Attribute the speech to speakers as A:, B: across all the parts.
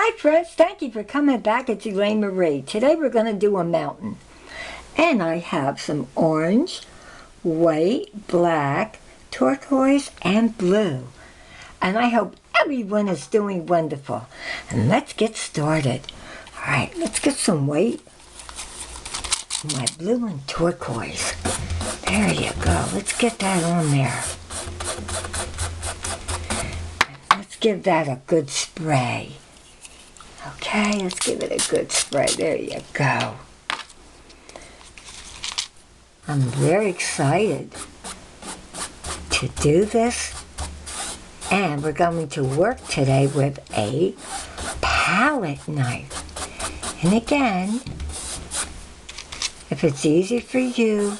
A: Hi friends, thank you for coming back. It's Elaine Marie. Today we're going to do a mountain. And I have some orange, white, black, turquoise, and blue. And I hope everyone is doing wonderful. And let's get started. Alright, let's get some white, my blue and turquoise. There you go. Let's get that on there. Let's give that a good spray. Okay, let's give it a good spray. There you go. I'm very excited to do this. And we're going to work today with a palette knife. And again, if it's easy for you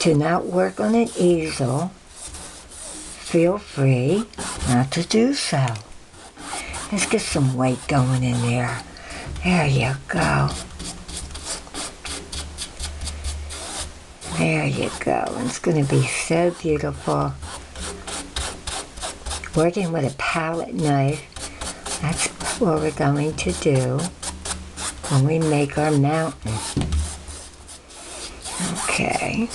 A: to not work on an easel, feel free not to do so. Let's get some weight going in there. There you go. There you go. It's going to be so beautiful. Working with a palette knife, that's what we're going to do when we make our mountain. Okay.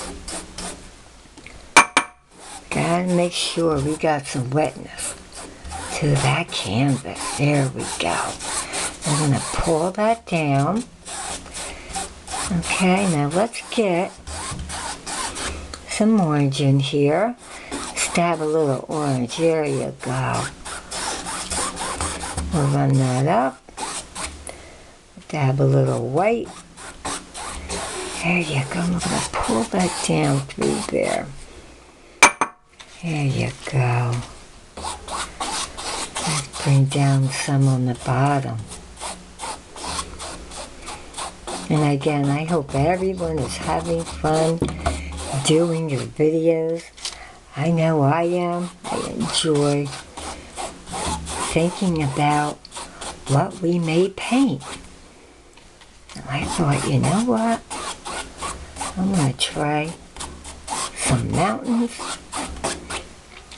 A: Gotta make sure we got some wetness to that canvas. There we go. I'm going to pull that down. Okay, now let's get some orange in here. Stab a little orange. There you go. We'll run that up. Dab a little white. There you go. I'm going to pull that down through there. There you go. Let's bring down some on the bottom. And again, I hope everyone is having fun doing your videos. I know I am. I enjoy thinking about what we may paint. And I thought, you know what? I'm going to try some mountains.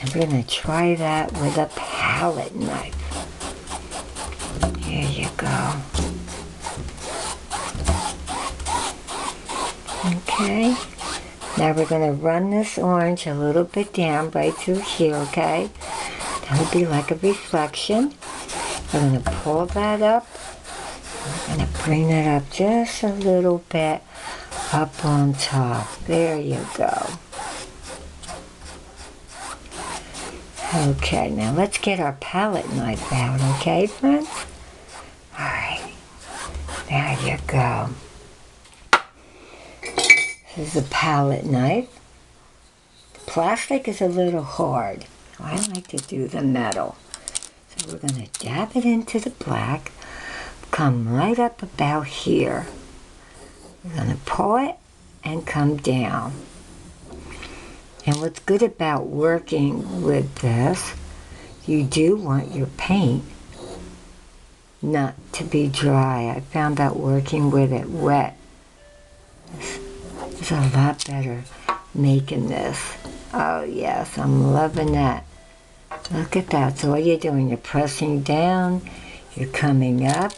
A: And we're going to try that with a palette knife. There you go. Okay. Now we're going to run this orange a little bit down right through here, okay? That'll be like a reflection. We're going to pull that up. We're going to bring it up just a little bit up on top. There you go. Okay, now let's get our palette knife out, okay, friends? Alright. There you go. This is a palette knife. The plastic is a little hard. I like to do the metal. So we're going to dab it into the black. Come right up about here. We're going to pull it and come down. And what's good about working with this, you do want your paint not to be dry. I found out working with it wet is a lot better making this. Oh yes, I'm loving that. Look at that. So what you're doing, you're pressing down, you're coming up,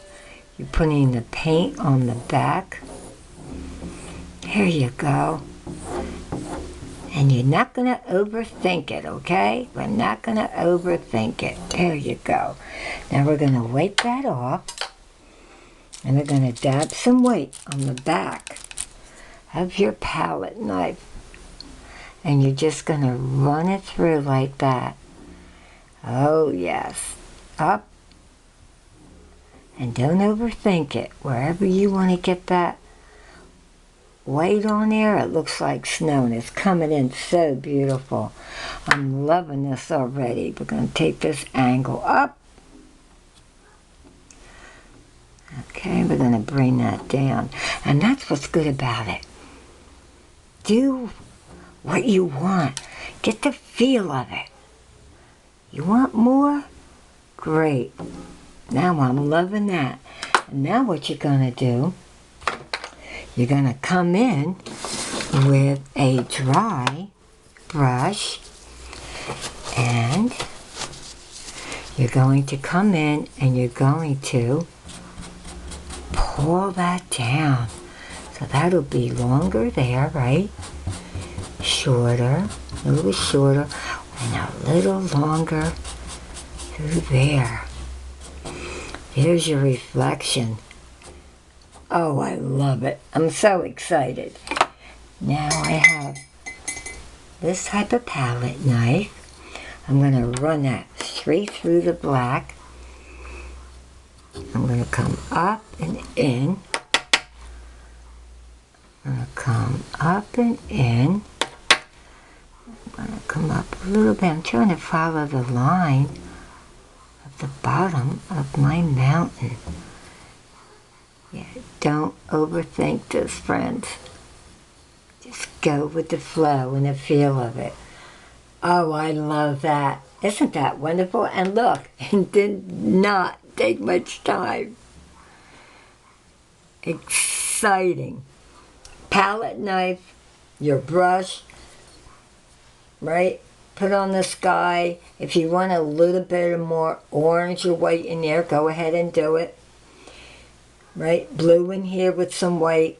A: you're putting the paint on the back. Here you go. And you're not going to overthink it, okay? We're not going to overthink it. There you go. Now we're going to wipe that off. And we're going to dab some white on the back of your palette knife. And you're just going to run it through like that. Oh, yes. Up. And don't overthink it. Wherever you want to get that white on there, it looks like snow, and it's coming in so beautiful. I'm loving this already. We're going to take this angle up. Okay, we're going to bring that down. And that's what's good about it. Do what you want. Get the feel of it. You want more? Great. Now I'm loving that. And now what you're going to do, you're going to come in with a dry brush and you're going to come in and you're going to pull that down. So that'll be longer there, right? Shorter, a little shorter, and a little longer through there. There's your reflection. Oh, I love it. I'm so excited. Now I have this type of palette knife. I'm going to run that straight through the black. I'm going to come up and in. I'm going to come up and in. I'm going to come up a little bit. I'm trying to follow the line at the bottom of my mountain. Yeah, don't overthink this, friends. Just go with the flow and the feel of it. Oh, I love that. Isn't that wonderful? And look, it did not take much time. Exciting. Palette knife, your brush, right? Put on the sky. If you want a little bit more orange or white in there, go ahead and do it. Right? Blue in here with some white.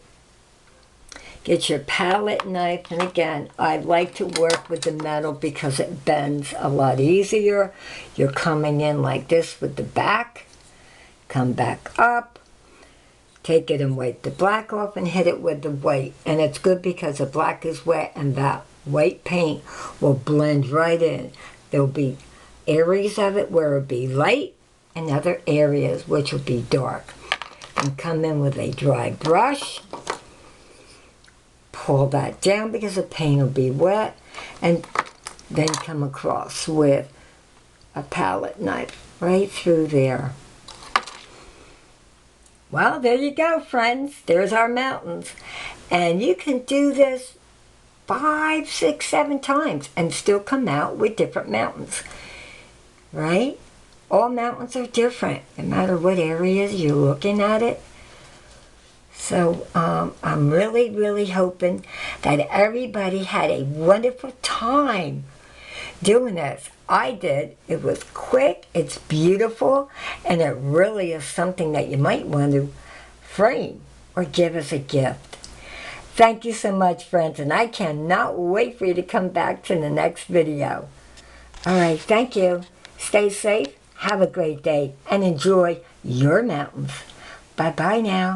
A: Get your palette knife, and again, I like to work with the metal because it bends a lot easier. You're coming in like this with the back. Come back up. Take it and wipe the black off and hit it with the white. And it's good because the black is wet and that white paint will blend right in. There'll be areas of it where it'll be light and other areas which will be dark. And come in with a dry brush. Pull that down because the paint will be wet. And then come across with a palette knife right through there. Well, there you go, friends. There's our mountains. And you can do this 5, 6, 7 times and still come out with different mountains. Right? All mountains are different, no matter what areas you're looking at it. So I'm really, really hoping that everybody had a wonderful time doing this. I did. It was quick, it's beautiful, and it really is something that you might want to frame or give as a gift. Thank you so much, friends, and I cannot wait for you to come back to the next video. All right, thank you. Stay safe, have a great day, and enjoy your mountains. Bye-bye now.